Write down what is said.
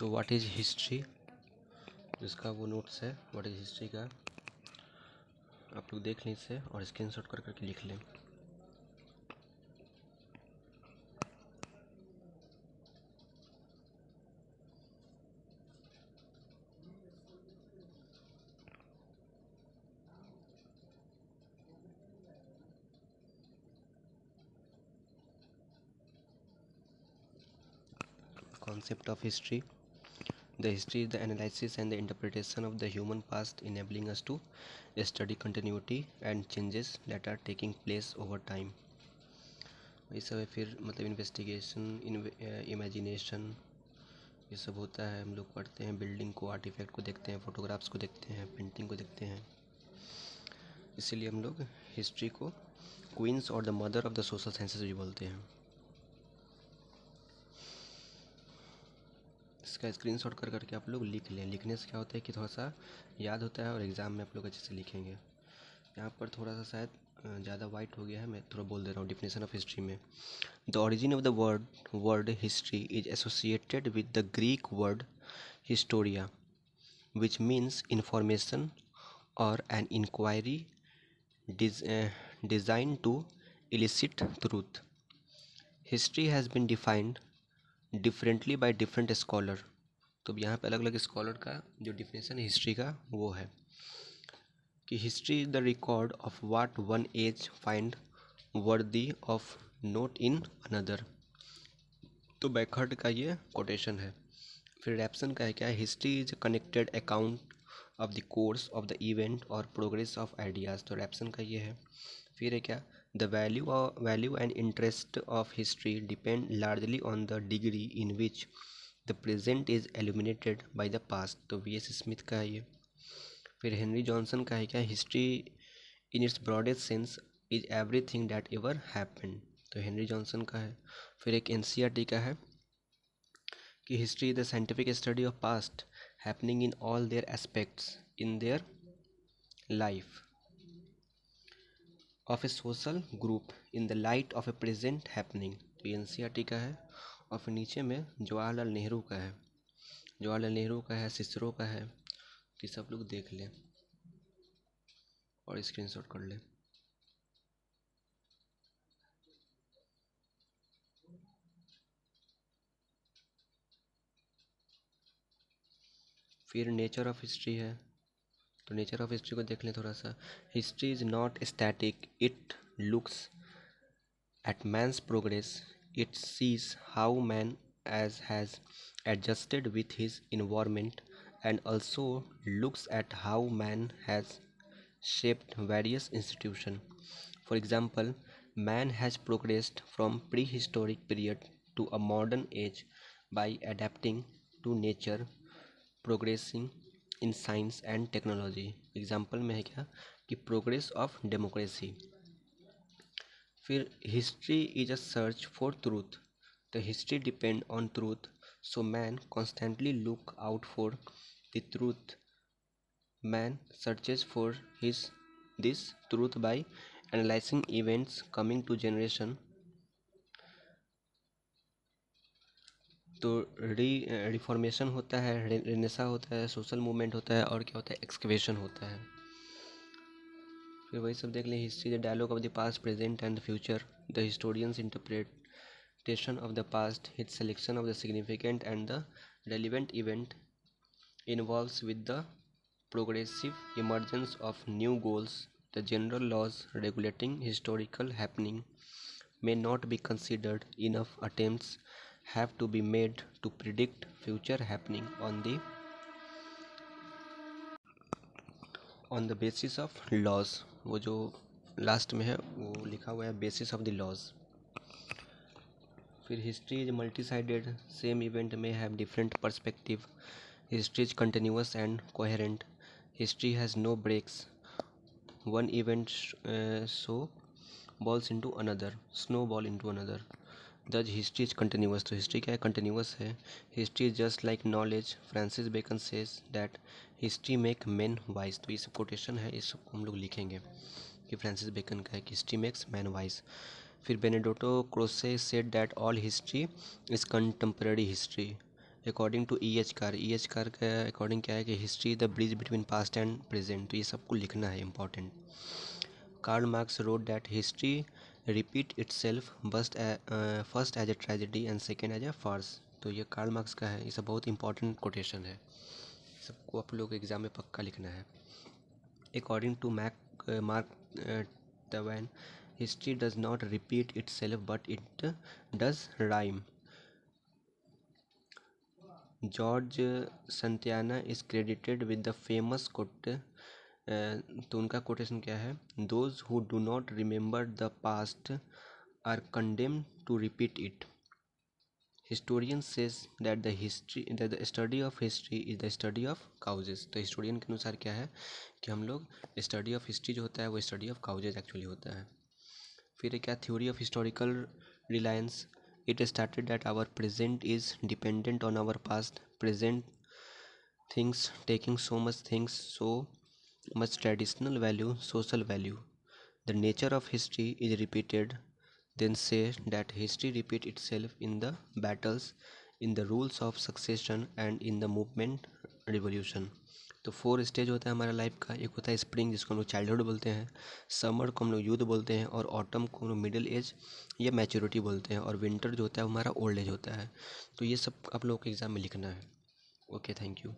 तो what is history, इसका वो नोट्स है व्हाट इज़ हिस्ट्री का, आप लोग देख लें इसे और स्क्रीनशॉट कर करके लिख लें। Concept of history. The history is the analysis and the interpretation of the human past, enabling us to study continuity and changes that are taking place over time. ये सब है। फिर मतलब इन्वेस्टिगेशन, इमेजिनेशन, ये सब होता है। हम लोग पढ़ते हैं बिल्डिंग को, आर्टिफैक्ट को देखते हैं, फोटोग्राफ्स को देखते हैं, पेंटिंग को देखते हैं। इसीलिए हम लोग हिस्ट्री को क्वींस और the mother of the social sciences भी बोलते हैं। इसका स्क्रीनशॉट कर करके आप लोग लिख लें। लिखने से क्या होता है कि थोड़ा सा याद होता है और एग्ज़ाम में आप लोग अच्छे से लिखेंगे। यहाँ पर थोड़ा सा शायद ज़्यादा वाइट हो गया है, मैं थोड़ा बोल दे रहा हूँ डिफिनेशन ऑफ हिस्ट्री में। The origin of the word history is associated with the Greek word historia which means information और an inquiry designed to elicit truth. History has been defined differently by different scholar. तो यहाँ पे अलग अलग scholar का जो definition है history का वो है कि history is the record of what one age find worthy of note in another. तो बैकहर्ट का ये कोटेशन है। फिर रैप्सन का है क्या, history is connected account of the course of the event और प्रोग्रेस ऑफ आइडियाज़। तो रैप्सन का ये है। फिर है क्या, the value and interest of history depend largely on the degree in which the present is illuminated by the past. तो VS. Smith का है ये। फिर हेनरी जॉनसन का है क्या, history in its broadest sense is everything that ever happened. तो Henry Johnson का है। फिर एक एन.सी.ई.आर.टी. का है कि history is the scientific study of past happening in all their aspects in their life of a social group in the light of a present happening. तो ये एन.सी.ई.आर.टी. का है। और फिर नीचे में जवाहरलाल नेहरू का है, जवाहरलाल नेहरू का है, सिसरो का है। तो ये सब लोग देख लें और स्क्रीनशॉट कर लें। फिर नेचर ऑफ हिस्ट्री है, तो नेचर ऑफ हिस्ट्री को देख लें थोड़ा सा। History is not static, it looks at man's progress, it sees how man as has adjusted with his environment and also looks at how man has shaped various institutions. For example, man has progressed from prehistoric period to a modern age by adapting to nature, progressing in science and technology. Example में है क्या कि progress of democracy. फिर history is a search for truth. The history depend on truth, so man constantly look out for the truth. Man searches for this truth by analyzing events coming to generation. तो reformation होता है, Renaissance होता है, social movement होता है और क्या होता है, एक्सकवेशन होता है। फिर वही सब देख लें। History the dialogue of the past, present and the future. The historians interpretation of the past, its selection of the significant and the relevant event involves with the progressive emergence of new goals. The general laws regulating historical happening may not be considered. Enough attempts have to be made to predict future happening on the basis of laws. वो जो last में है वो लिखा हुआ है basis of the laws. फिर history is multi sided, same event में have different perspective. History is continuous and coherent, history has no breaks, one event so balls into another, snow ball into another. Thus history is continuous, तो history क्या है, continuous है। History is just like knowledge, Francis Bacon says that history make man wise. तो ये सब quotation है, इस सबको हम लोग लिखेंगे कि फ्रांसिस बेकन का है कि हिस्ट्री मेक्स मैन वाइज। फिर Benedetto Croce said that all history is contemporary history according to E H Carr का अकॉर्डिंग क्या है कि history is the bridge between past and present, तो ये सबको लिखना है important. Karl Marx wrote that history repeat itself first as a tragedy and second as a farce, तो ये कार्ल मार्क्स का है, ये सब बहुत इंपॉर्टेंट कोटेशन है, सबको आप लोग एग्जाम में पक्का लिखना है। According to Mark Twain, history does not repeat itself but it does rhyme. George Santayana is credited with the famous quote, तो उनका कोटेशन क्या है, those who do not remember the past are condemned to repeat it. Historian says that the study of history is the study of causes, तो historian के अनुसार क्या है कि हम लोग स्टडी ऑफ हिस्ट्री जो होता है वो स्टडी ऑफ काउजेज एक्चुअली होता है। फिर क्या theory of historical Reliance, it started that our present is dependent on our past present things, taking so much traditional value, social value. The nature of history is repeated, then say that history repeat itself in the battles, in the rules of succession and in the movement revolution। तो 4 stage होता है हमारा life का, एक होता है spring जिसको हम लोग चाइल्डहुड बोलते हैं, समर को हम लोग यूथ बोलते हैं, और ऑटम को हम लोग मिडिल एज या मैच्योरिटी बोलते हैं, और विंटर जो होता है वो हमारा ओल्ड एज होता है। तो ये सब आप लोगों के एग्ज़ाम में लिखना है। Okay, thank you.